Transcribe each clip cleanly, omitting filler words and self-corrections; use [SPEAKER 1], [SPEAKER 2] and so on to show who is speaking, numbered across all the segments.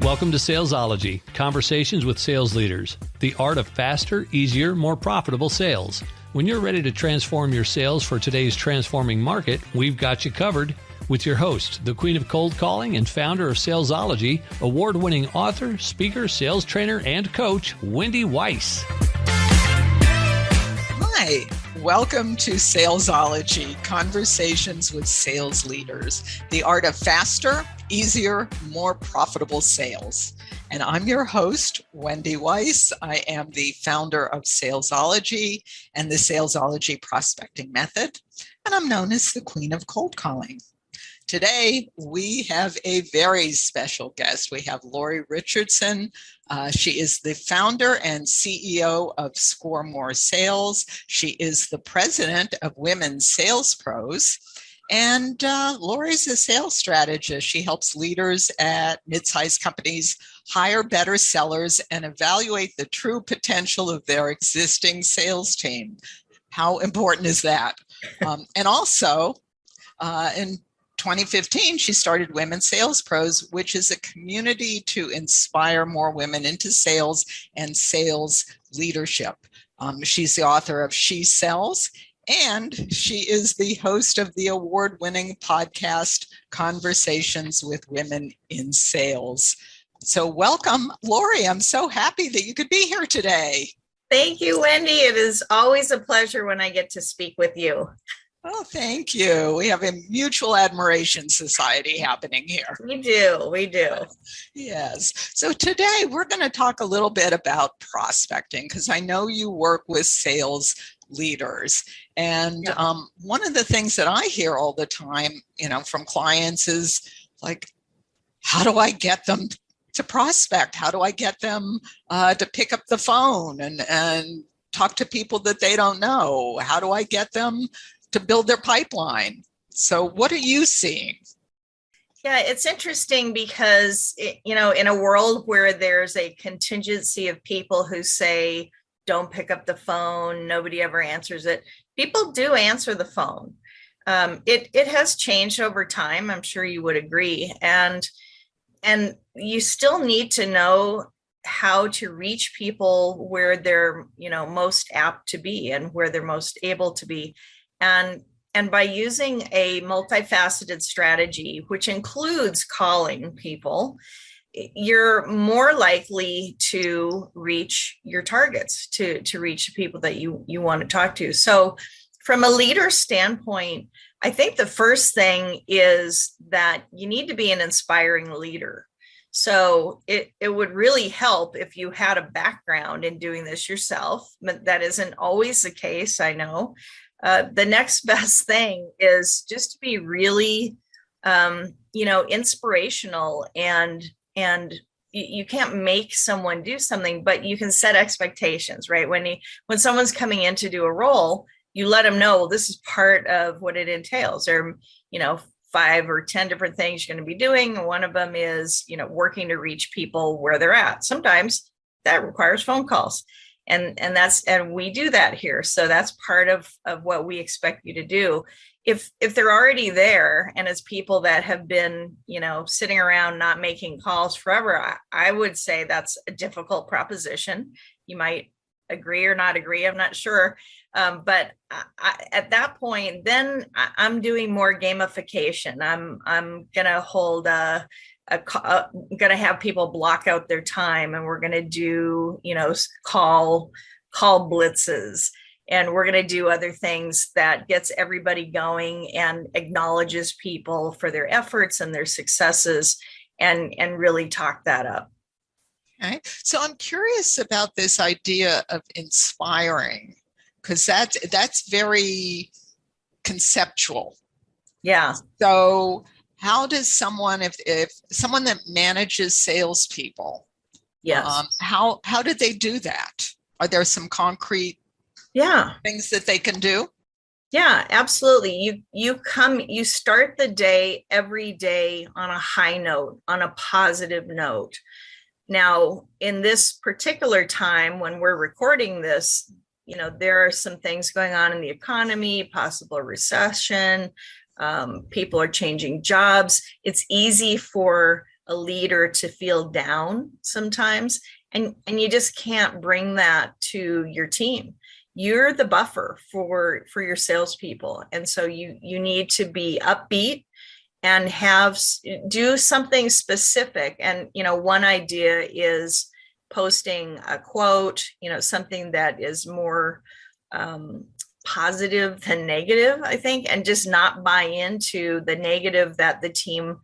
[SPEAKER 1] Welcome to Salesology, Conversations with Sales Leaders, the art of faster, easier, more profitable sales. When you're ready to transform your sales for today's transforming market, we've got you covered with your host, the queen of cold calling and founder of Salesology, award-winning author, speaker, sales trainer, and coach, Wendy Weiss.
[SPEAKER 2] Hi, welcome to Salesology, Conversations with Sales Leaders, the art of faster, easier, more profitable sales. And I'm your host, Wendy Weiss. I am the founder of Salesology and the Salesology Prospecting Method, and I'm known as the Queen of Cold Calling. Today, we have a very special guest. We have Lori Richardson. She is the founder and CEO of Score More Sales. She is the president of Women's Sales Pros. And Lori's a sales strategist. She helps leaders at mid-sized companies hire better sellers and evaluate the true potential of their existing sales team. How important is that? And also, in 2015, she started Women's Sales Pros, which is a community to inspire more women into sales and sales leadership. She's the author of She Sells, and she is the host of the award-winning podcast, Conversations with Women in Sales. So welcome, Lori. I'm so happy that you could be here today.
[SPEAKER 3] Thank you, Wendy. It is always a pleasure when I get to speak with you.
[SPEAKER 2] Oh, thank you. We have a mutual admiration society happening here.
[SPEAKER 3] We do.
[SPEAKER 2] Yes. So today we're going to talk a little bit about prospecting because I know you work with sales leaders. And one of the things that I hear all the time, from clients is like, how do I get them to prospect? How do I get them to pick up the phone and talk to people that they don't know? How do I get them to build their pipeline? So what are you seeing?
[SPEAKER 3] Yeah, it's interesting because, in a world where there's a contingency of people who say, don't pick up the phone, nobody ever answers it, people do answer the phone. It has changed over time. I'm sure you would agree. And you still need to know how to reach people where they're, most apt to be and where they're most able to be. And by using a multifaceted strategy, which includes calling people, you're more likely to reach your targets, to reach the people that you want to talk to. So from a leader standpoint, I think the first thing is that you need to be an inspiring leader. So it would really help if you had a background in doing this yourself, but that isn't always the case, I know. The next best thing is just to be really, inspirational, and you can't make someone do something, but you can set expectations, right? When someone's coming in to do a role, you let them know, well, this is part of what it entails. There are, 5 or 10 different things you're going to be doing. One of them is, working to reach people where they're at. Sometimes that requires phone calls. And we do that here. So that's part of what we expect you to do. If they're already there and it's people that have been, sitting around not making calls forever, I would say that's a difficult proposition. You might agree or not agree. I'm not sure. But at that point, then I'm doing more gamification. I'm going to hold going to have people block out their time, and we're going to do, call blitzes, and we're going to do other things that gets everybody going and acknowledges people for their efforts and their successes, and really talk that up.
[SPEAKER 2] Okay. So I'm curious about this idea of inspiring, because that's very conceptual.
[SPEAKER 3] Yeah.
[SPEAKER 2] So how does someone, if someone that manages salespeople,
[SPEAKER 3] yes,
[SPEAKER 2] how did they do that? Are there some concrete things that they can do?
[SPEAKER 3] Yeah, absolutely. You start the day every day on a high note, on a positive note. Now, in this particular time when we're recording this, there are some things going on in the economy, possible recession. People are changing jobs. It's easy for a leader to feel down sometimes, and you just can't bring that to your team. You're the buffer for your salespeople, and so you need to be upbeat and do something specific. And one idea is posting a quote, something that is more positive than negative, I think, and just not buy into the negative that the team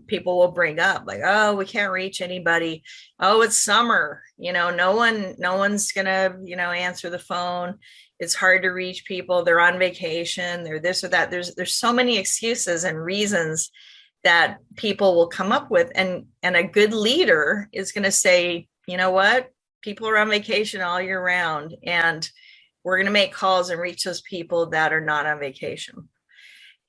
[SPEAKER 3] people will bring up, like, oh, we can't reach anybody. Oh, it's summer, no one's gonna, answer the phone. It's hard to reach people. They're on vacation. They're this or that. There's so many excuses and reasons that people will come up with. And a good leader is going to say, you know what? People are on vacation all year round, and we're going to make calls and reach those people that are not on vacation.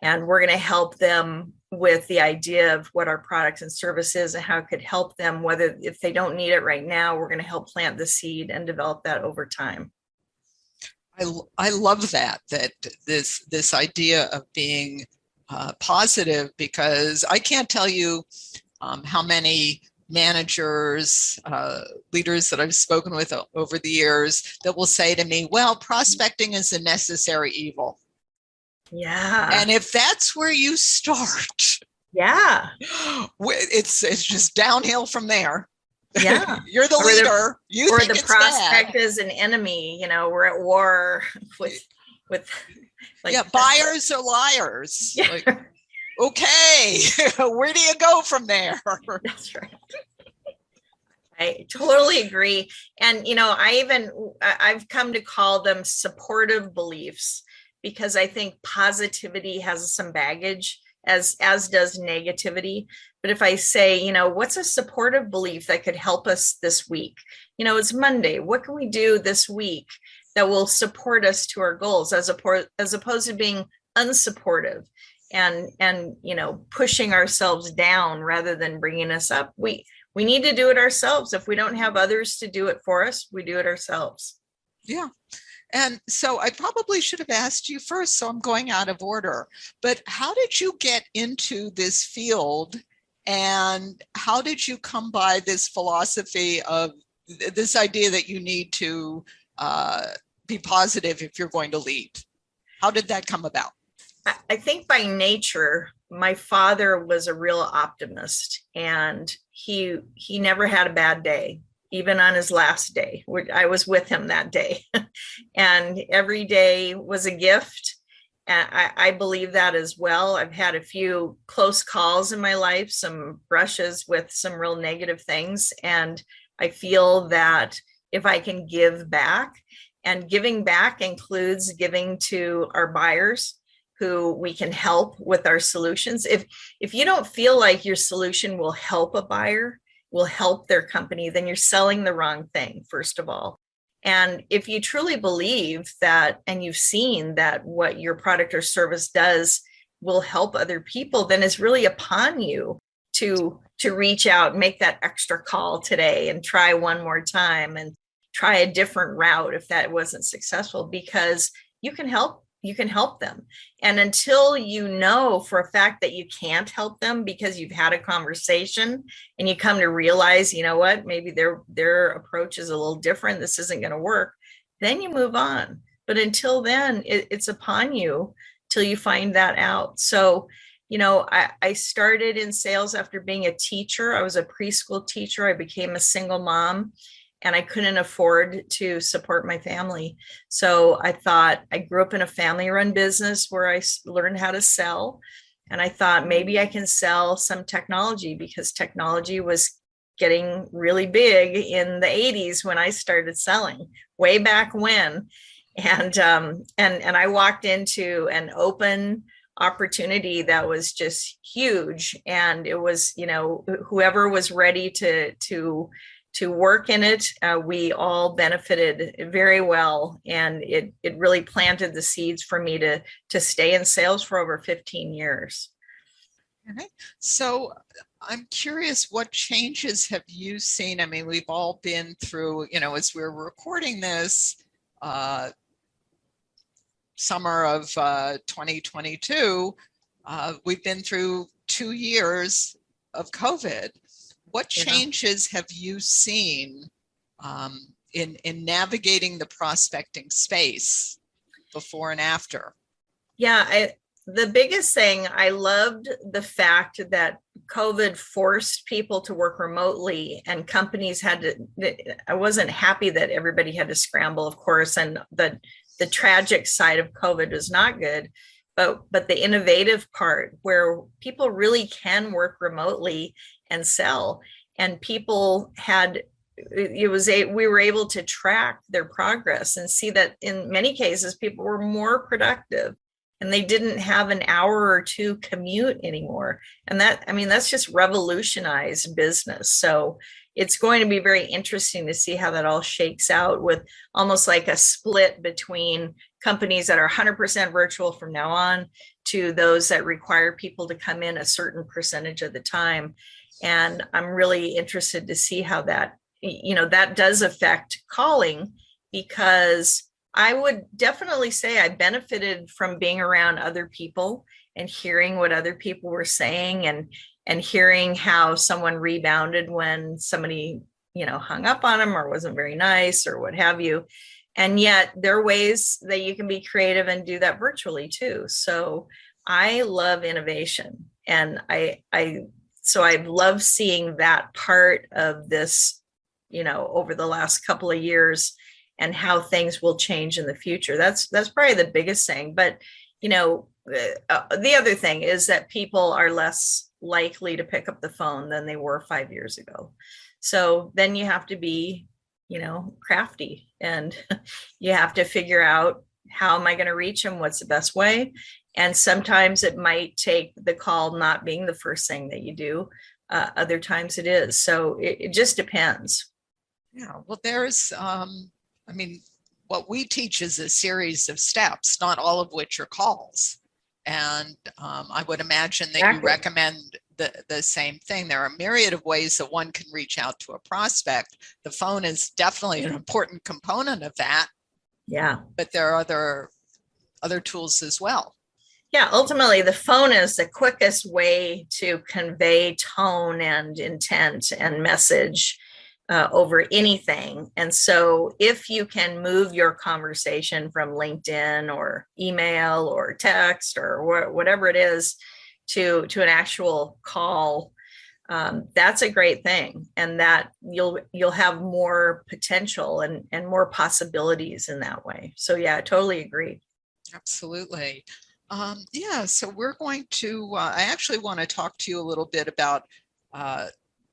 [SPEAKER 3] And we're going to help them with the idea of what our products and services and how it could help them, whether if they don't need it right now, we're going to help plant the seed and develop that over time.
[SPEAKER 2] I love that this idea of being positive, because I can't tell you how many managers, leaders that I've spoken with over the years that will say to me, well, prospecting is a necessary evil.
[SPEAKER 3] Yeah.
[SPEAKER 2] And if that's where you start,
[SPEAKER 3] yeah,
[SPEAKER 2] it's just downhill from there.
[SPEAKER 3] Yeah.
[SPEAKER 2] You're the leader.
[SPEAKER 3] Or the prospect is an enemy. We're at war with like,
[SPEAKER 2] yeah, buyers are liars. Yeah. Like, okay, where do you go from there?
[SPEAKER 3] That's right. I totally agree. And, I've come to call them supportive beliefs, because I think positivity has some baggage, as does negativity. But if I say, what's a supportive belief that could help us this week? It's Monday. What can we do this week that will support us to our goals, as opposed to being unsupportive and pushing ourselves down rather than bringing us up? We need to do it ourselves. If we don't have others to do it for us, we do it ourselves.
[SPEAKER 2] Yeah. And so I probably should have asked you first, so I'm going out of order. But how did you get into this field, and how did you come by this philosophy of this idea that you need to be positive if you're going to lead? How did that come about?
[SPEAKER 3] I think by nature, my father was a real optimist, and he never had a bad day. Even on his last day, I was with him that day, and every day was a gift. And I believe that as well. I've had a few close calls in my life, some brushes with some real negative things. And I feel that if I can give back, and giving back includes giving to our buyers who we can help with our solutions. If you don't feel like your solution will help a buyer, will help their company, then you're selling the wrong thing, first of all. And if you truly believe that, and you've seen that what your product or service does will help other people, then it's really upon you to reach out, make that extra call today, and try one more time, and try a different route if that wasn't successful, because you can help them. And until you know for a fact that you can't help them because you've had a conversation and you come to realize, maybe their approach is a little different, this isn't going to work, then you move on. But until then, it's upon you till you find that out. So, I started in sales after being a teacher. I was a preschool teacher. I became a single mom, and I couldn't afford to support my family. So I thought, I grew up in a family-run business where I learned how to sell. And I thought maybe I can sell some technology, because technology was getting really big in the 80s when I started selling, way back when. And I walked into an open opportunity that was just huge. And it was, whoever was ready to work in it, we all benefited very well. And it really planted the seeds for me to stay in sales for over 15 years.
[SPEAKER 2] Okay. So I'm curious, what changes have you seen? I mean, we've all been through, as we're recording this, summer of 2022, we've been through 2 years of COVID. What changes have you seen in navigating the prospecting space before and after?
[SPEAKER 3] Yeah, the biggest thing, I loved the fact that COVID forced people to work remotely, and companies had to, I wasn't happy that everybody had to scramble, of course, and the tragic side of COVID was not good, but the innovative part where people really can work remotely and sell, and people had, we were able to track their progress and see that in many cases people were more productive and they didn't have an hour or two commute anymore. And that, I mean, that's just revolutionized business. So it's going to be very interesting to see how that all shakes out, with almost like a split between companies that are 100% virtual from now on to those that require people to come in a certain percentage of the time. And I'm really interested to see how that, that does affect calling, because I would definitely say I benefited from being around other people and hearing what other people were saying, and hearing how someone rebounded when somebody, hung up on them or wasn't very nice or what have you. And yet there are ways that you can be creative and do that virtually too. So I love innovation, and so I've loved seeing that part of this, over the last couple of years, and how things will change in the future. That's probably the biggest thing. But, the other thing is that people are less likely to pick up the phone than they were 5 years ago. So then you have to be, crafty, and you have to figure out, how am I going to reach them? What's the best way? And sometimes it might take the call not being the first thing that you do. Other times it is. So it just depends.
[SPEAKER 2] Yeah, well, there's, what we teach is a series of steps, not all of which are calls. And I would imagine that you recommend the same thing. There are a myriad of ways that one can reach out to a prospect. The phone is definitely an important component of that.
[SPEAKER 3] Yeah.
[SPEAKER 2] But there are other tools as well.
[SPEAKER 3] Yeah, ultimately, the phone is the quickest way to convey tone and intent and message over anything. And so if you can move your conversation from LinkedIn or email or text or whatever it is to an actual call, that's a great thing. And that you'll have more potential and more possibilities in that way. So yeah, I totally agree.
[SPEAKER 2] Absolutely. So we're going to, I actually want to talk to you a little bit about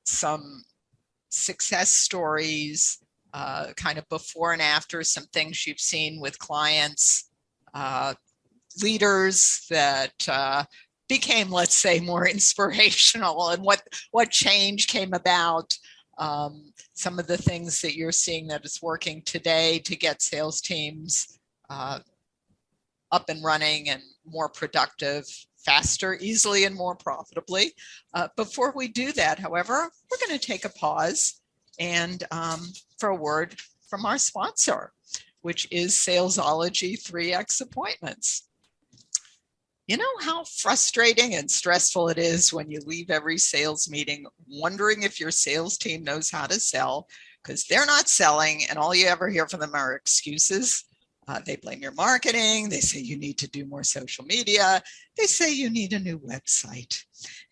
[SPEAKER 2] some success stories, kind of before and after, some things you've seen with clients, leaders that became, let's say, more inspirational, and what change came about, some of the things that you're seeing that is working today to get sales teams up and running and more productive, faster, easily, and more profitably. Before we do that, however, we're going to take a pause and for a word from our sponsor, which is Salesology 3X Appointments. You know how frustrating and stressful it is when you leave every sales meeting wondering if your sales team knows how to sell, because they're not selling and all you ever hear from them are excuses. They blame your marketing. They say you need to do more social media. They say you need a new website.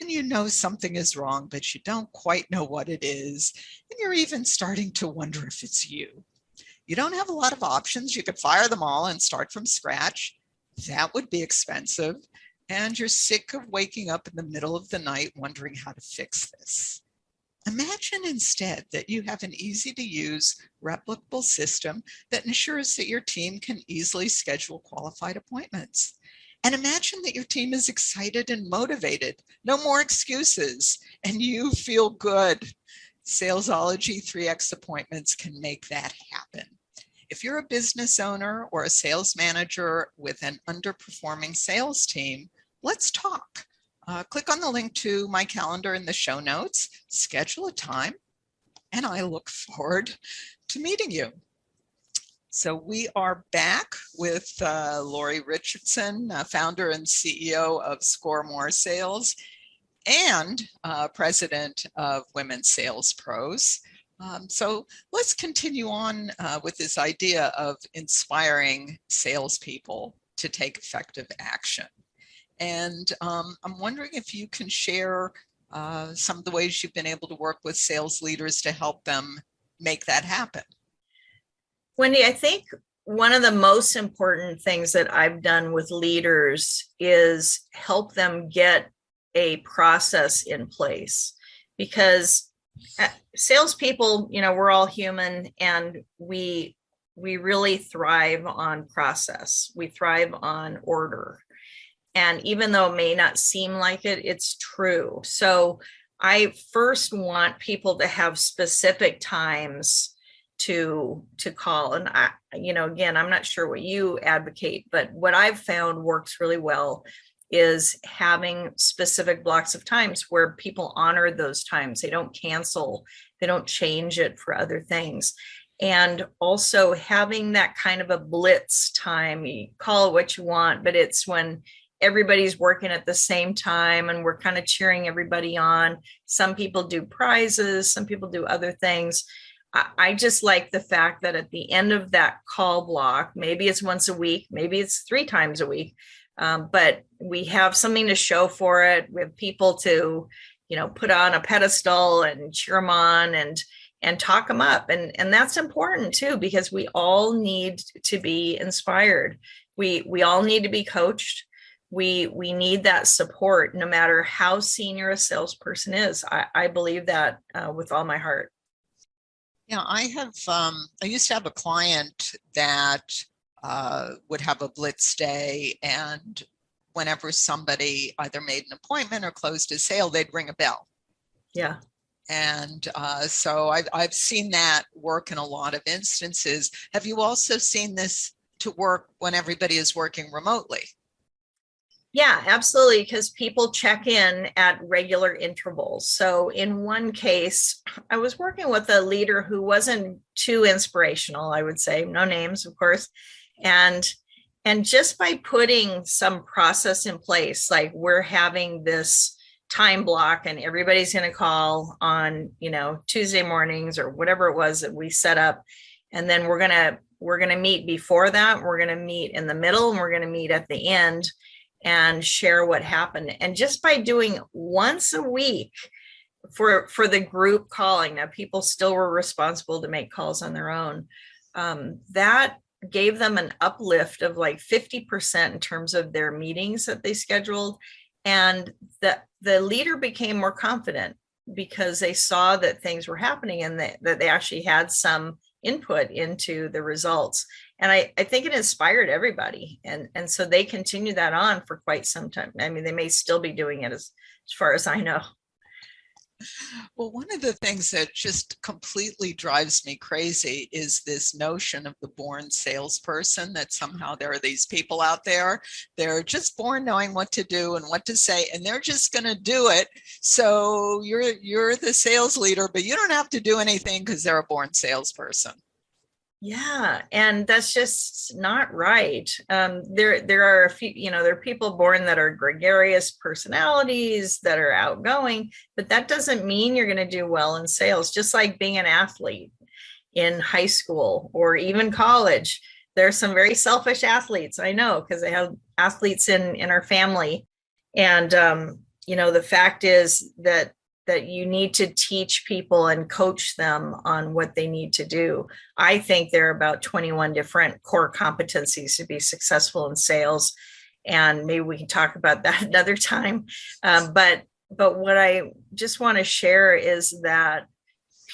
[SPEAKER 2] And you know something is wrong, but you don't quite know what it is. And you're even starting to wonder if it's you. You don't have a lot of options. You could fire them all and start from scratch. That would be expensive. And you're sick of waking up in the middle of the night wondering how to fix this. Imagine instead that you have an easy to use, replicable system that ensures that your team can easily schedule qualified appointments. And imagine that your team is excited and motivated, no more excuses, and you feel good. Salesology 3X Appointments can make that happen. If you're a business owner or a sales manager with an underperforming sales team, let's talk. Click on the link to my calendar in the show notes, schedule a time, and I look forward to meeting you. So we are back with Lori Richardson, founder and CEO of Score More Sales and president of Women Sales Pros. So let's continue on with this idea of inspiring salespeople to take effective action. And I'm wondering if you can share some of the ways you've been able to work with sales leaders to help them make that happen.
[SPEAKER 3] Wendy, I think one of the most important things that I've done with leaders is help them get a process in place, because salespeople, we're all human, and we really thrive on process. We thrive on order. And even though it may not seem like it, it's true. So I first want people to have specific times to call. And again, I'm not sure what you advocate, but what I've found works really well is having specific blocks of times where people honor those times. They don't cancel, they don't change it for other things. And also having that kind of a blitz time. You call it what you want, but it's when everybody's working at the same time and we're kind of cheering everybody on. Some people do prizes, some people do other things. I just like the fact that at the end of that call block, maybe it's once a week, maybe it's 3 times a week, but we have something to show for it. We have people to, put on a pedestal and cheer them on and talk them up. And that's important too, because we all need to be inspired. We all need to be coached. We need that support, no matter how senior a salesperson is. I believe that with all my heart.
[SPEAKER 2] Yeah, I used to have a client that would have a blitz day, and whenever somebody either made an appointment or closed a sale, they'd ring a bell.
[SPEAKER 3] Yeah.
[SPEAKER 2] And so I've seen that work in a lot of instances. Have you also seen this to work when everybody is working remotely?
[SPEAKER 3] Yeah, absolutely. Because people check in at regular intervals. So in one case, I was working with a leader who wasn't too inspirational, I would say, no names, of course. And just by putting some process in place, like we're having this time block and everybody's going to call on, Tuesday mornings or whatever it was that we set up. And then we're going to meet before that. We're going to meet in the middle, and we're going to meet at the end and share what happened. And just by doing once a week for the group calling, now people still were responsible to make calls on their own, that gave them an uplift of like 50% in terms of their meetings that they scheduled. And the leader became more confident because they saw that things were happening and that they actually had some input into the results. And I think it inspired everybody. And so they continue that on for quite some time. I mean, they may still be doing it as far as I know.
[SPEAKER 2] Well, one of the things that just completely drives me crazy is this notion of the born salesperson, that somehow there are these people out there, they're just born knowing what to do and what to say, and they're just going to do it. So you're the sales leader, but you don't have to do anything because they're a born salesperson.
[SPEAKER 3] Yeah, and that's just not right. There are a few, there are people born that are gregarious personalities, that are outgoing, but that doesn't mean you're going to do well in sales. Just like being an athlete in high school or even college, there's some very selfish athletes. I know, because I have athletes in our family, and the fact is that you need to teach people and coach them on what they need to do. I think there are about 21 different core competencies to be successful in sales. And maybe we can talk about that another time. But what I just want to share is that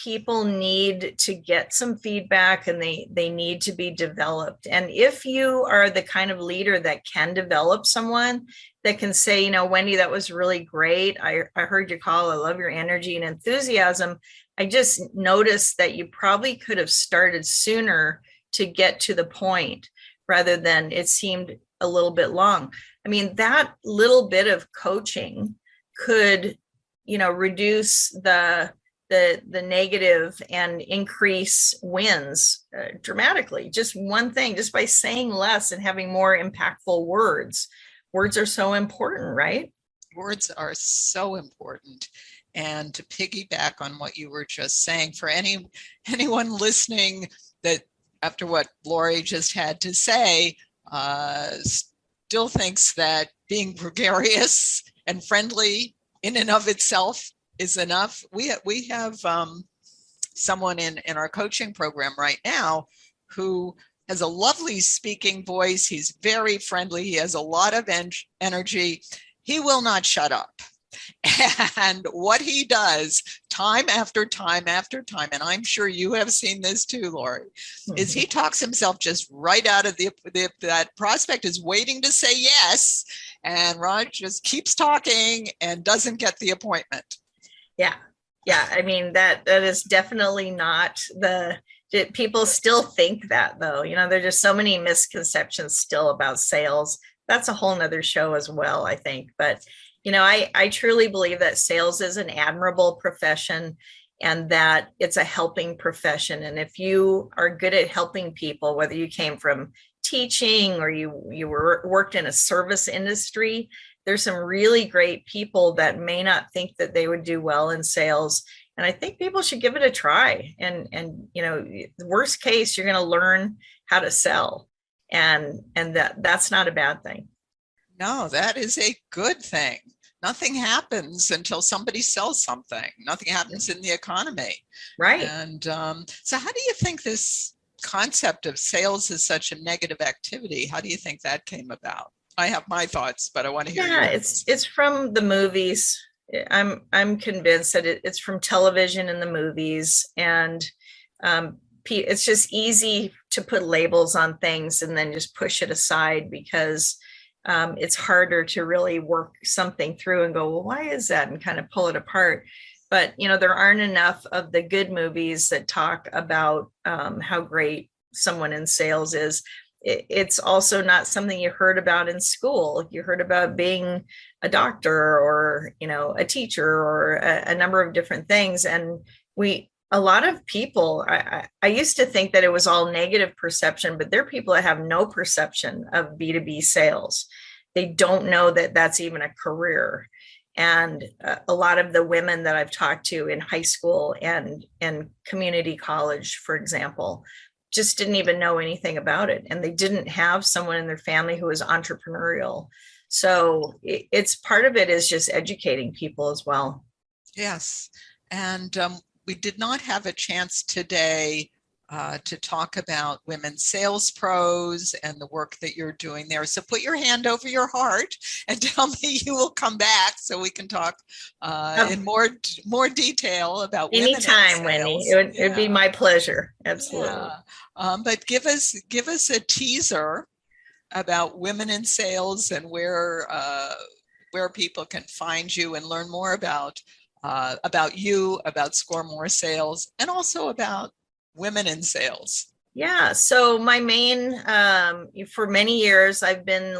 [SPEAKER 3] people need to get some feedback, and they need to be developed. And if you are the kind of leader that can develop someone that can say, Wendy, that was really great. I heard your call. I love your energy and enthusiasm. I just noticed that you probably could have started sooner to get to the point, rather than it seemed a little bit long. I mean, that little bit of coaching could, reduce the the negative and increase wins dramatically. Just one thing, just by saying less and having more impactful words. Words are so important, right?
[SPEAKER 2] Words are so important. And to piggyback on what you were just saying, for anyone listening that after what Lori just had to say, still thinks that being gregarious and friendly in and of itself is enough. We have someone in our coaching program right now who has a lovely speaking voice. He's very friendly. He has a lot of energy. He will not shut up. And what he does time after time after time, and I'm sure you have seen this too, Lori, is he talks himself just right out of that prospect is waiting to say yes. And Raj just keeps talking and doesn't get the appointment.
[SPEAKER 3] Yeah. Yeah. I mean, that is definitely not people still think that though, there's just so many misconceptions still about sales. That's a whole nother show as well, I think. But I truly believe that sales is an admirable profession and that it's a helping profession. And if you are good at helping people, whether you came from teaching or you worked in a service industry, there's some really great people that may not think that they would do well in sales. And I think people should give it a try. And the worst case, you're going to learn how to sell. And that's not a bad thing.
[SPEAKER 2] No, that is a good thing. Nothing happens until somebody sells something. Nothing happens in the economy.
[SPEAKER 3] Right.
[SPEAKER 2] And so how do you think this concept of sales is such a negative activity? How do you think that came about? I have my thoughts, but I want to hear yours.
[SPEAKER 3] It's from the movies. I'm convinced that it's from television and the movies. And it's just easy to put labels on things and then just push it aside because it's harder to really work something through and go, well, why is that? And kind of pull it apart. But, there aren't enough of the good movies that talk about how great someone in sales is. It's also not something you heard about in school. You heard about being a doctor or, a teacher or a number of different things. And a lot of people, I used to think that it was all negative perception, but there are people that have no perception of B2B sales. They don't know that that's even a career. And a lot of the women that I've talked to in high school and community college, for example, just didn't even know anything about it. And they didn't have someone in their family who was entrepreneurial. So it's part of it is just educating people as well.
[SPEAKER 2] Yes. And we did not have a chance today to talk about women sales pros and the work that you're doing there. So put your hand over your heart and tell me you will come back so we can talk in more detail about women.
[SPEAKER 3] Anytime, Wendy. It would be my pleasure. Absolutely.
[SPEAKER 2] Yeah. But give us a teaser about women in sales and where people can find you and learn more about you, about Score More Sales, and also about women in sales.
[SPEAKER 3] Yeah. So my main, for many years, I've been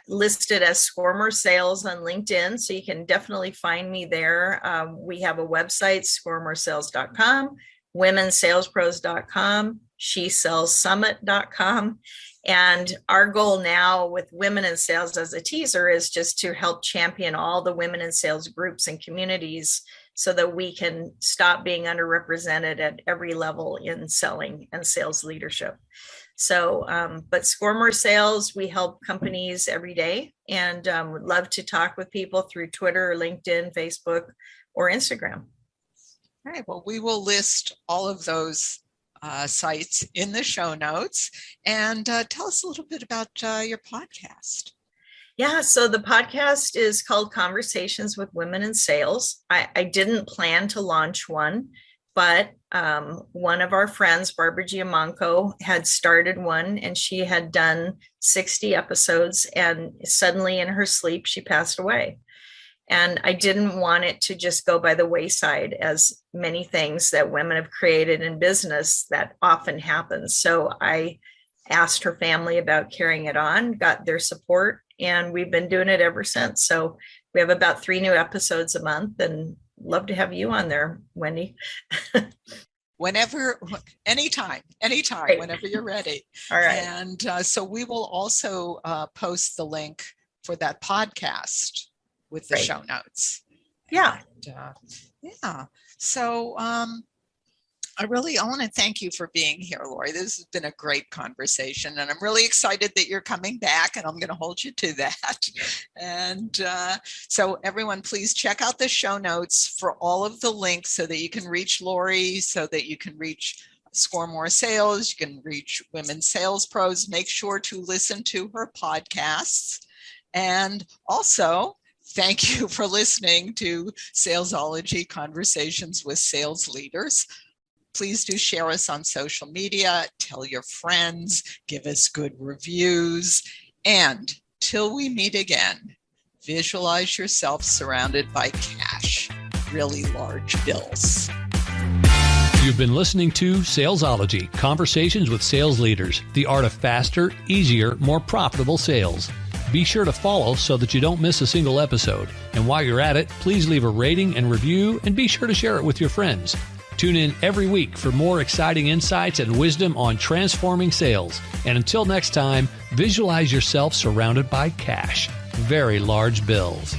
[SPEAKER 3] listed as Score More Sales on LinkedIn. So you can definitely find me there. We have a website, scoremoresales.com, womensalespros.com, shesellssummit.com. And our goal now with women in sales as a teaser is just to help champion all the women in sales groups and communities so that we can stop being underrepresented at every level in selling and sales leadership. So, but Score More Sales, we help companies every day and would love to talk with people through Twitter, or LinkedIn, Facebook, or Instagram.
[SPEAKER 2] All right, well, we will list all of those sites in the show notes. And tell us a little bit about your podcast.
[SPEAKER 3] Yeah, so the podcast is called Conversations with Women in Sales. I didn't plan to launch one, but one of our friends, Barbara Giamanco, had started one and she had done 60 episodes and suddenly in her sleep, she passed away. And I didn't want it to just go by the wayside, as many things that women have created in business that often happens. So I asked her family about carrying it on, got their support, and we've been doing it ever since. So we have about 3 new episodes a month, and love to have you on there, Wendy.
[SPEAKER 2] Whenever, anytime,
[SPEAKER 3] Great.
[SPEAKER 2] whenever you're ready.
[SPEAKER 3] All right.
[SPEAKER 2] And so we will also post the link for that podcast with the
[SPEAKER 3] Great.
[SPEAKER 2] show notes.
[SPEAKER 3] Yeah.
[SPEAKER 2] And, yeah. So I want to thank you for being here, Lori. This has been a great conversation, and I'm really excited that you're coming back, and I'm going to hold you to that. And so everyone, please check out the show notes for all of the links so that you can reach Lori, so that you can reach Score More Sales, you can reach Women Sales Pros. Make sure to listen to her podcasts. And also, thank you for listening to Salesology Conversations with Sales Leaders. Please do share us on social media, tell your friends, give us good reviews, and till we meet again, visualize yourself surrounded by cash, really large bills.
[SPEAKER 1] You've been listening to Salesology, Conversations with Sales Leaders, the art of faster, easier, more profitable sales. Be sure to follow so that you don't miss a single episode. And while you're at it, please leave a rating and review, and be sure to share it with your friends. Tune in every week for more exciting insights and wisdom on transforming sales. And until next time, visualize yourself surrounded by cash, very large bills.